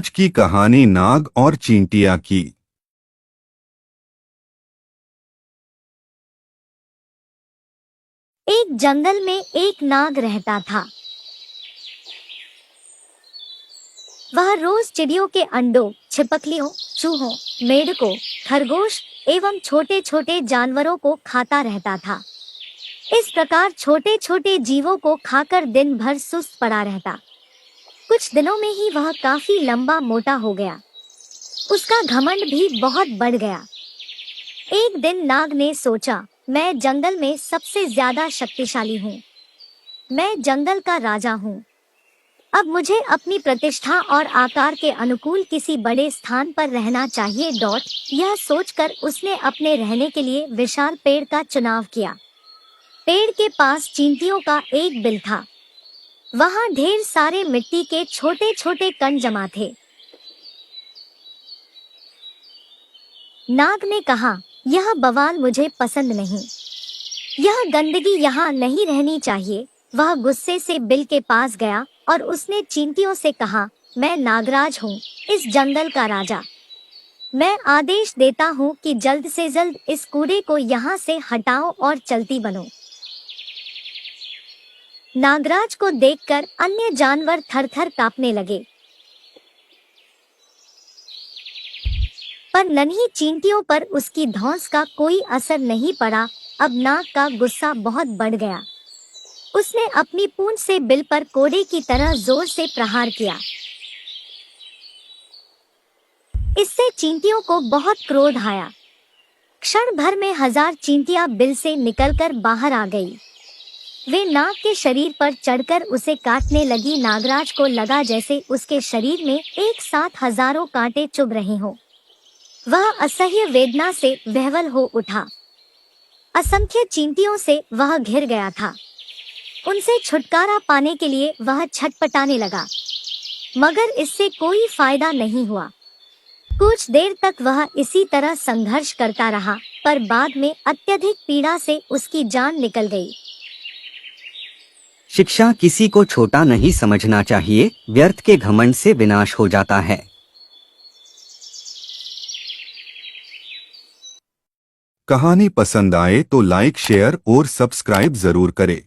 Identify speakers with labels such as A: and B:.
A: आज की कहानी नाग और चींटिया की।
B: एक जंगल में एक नाग रहता था। वह रोज चिड़ियों के अंडों, छिपकलियों, चूहों, मेंढकों, खरगोश एवं छोटे छोटे जानवरों को खाता रहता था। इस प्रकार छोटे छोटे जीवों को खाकर दिन भर सुस्त पड़ा रहता। कुछ दिनों में ही वह काफी लंबा मोटा हो गया। उसका घमंड भी बहुत बढ़ गया। एक दिन नाग ने सोचा, मैं जंगल में सबसे ज्यादा शक्तिशाली हूँ। मैं जंगल का राजा हूँ। अब मुझे अपनी प्रतिष्ठा और आकार के अनुकूल किसी बड़े स्थान पर रहना चाहिए। यह सोचकर उसने अपने रहने के लिए विशाल पेड़ का चुनाव किया। पेड़ के पास चींटियों का एक बिल था। वहाँ ढेर सारे मिट्टी के छोटे छोटे कण जमा थे। नाग ने कहा, यह बवाल मुझे पसंद नहीं। यह गंदगी यहाँ नहीं रहनी चाहिए। वह गुस्से से बिल के पास गया और उसने चींटियों से कहा, मैं नागराज हूँ, इस जंगल का राजा। मैं आदेश देता हूँ कि जल्द से जल्द इस कूड़े को यहाँ से हटाओ और चलती बनो। नागराज को देखकर अन्य जानवर थर-थर कांपने लगे, पर नन्ही चींटियों पर उसकी धौंस का कोई असर नहीं पड़ा। अब नाग का गुस्सा बहुत बढ़ गया। उसने अपनी पूंछ से बिल पर कोड़े की तरह जोर से प्रहार किया। इससे चींटियों को बहुत क्रोध आया। क्षण भर में 1000 चींटियां बिल से निकलकर बाहर आ गई। वे नाग के शरीर पर चढ़कर उसे काटने लगी। नागराज को लगा जैसे उसके शरीर में एक साथ हजारों कांटे चुभ रहे हों। वह असह्य वेदना से विह्वल हो उठा। असंख्य चींटियों से वह घिर गया था। उनसे छुटकारा पाने के लिए वह छटपटाने लगा, मगर इससे कोई फायदा नहीं हुआ। कुछ देर तक वह इसी तरह संघर्ष करता रहा, पर बाद में अत्यधिक पीड़ा से उसकी जान निकल गई।
C: शिक्षा किसी को छोटा नहीं समझना चाहिए। व्यर्थ के घमंड से विनाश हो जाता है।
A: कहानी पसंद आए तो लाइक, शेयर और सब्सक्राइब जरूर करें।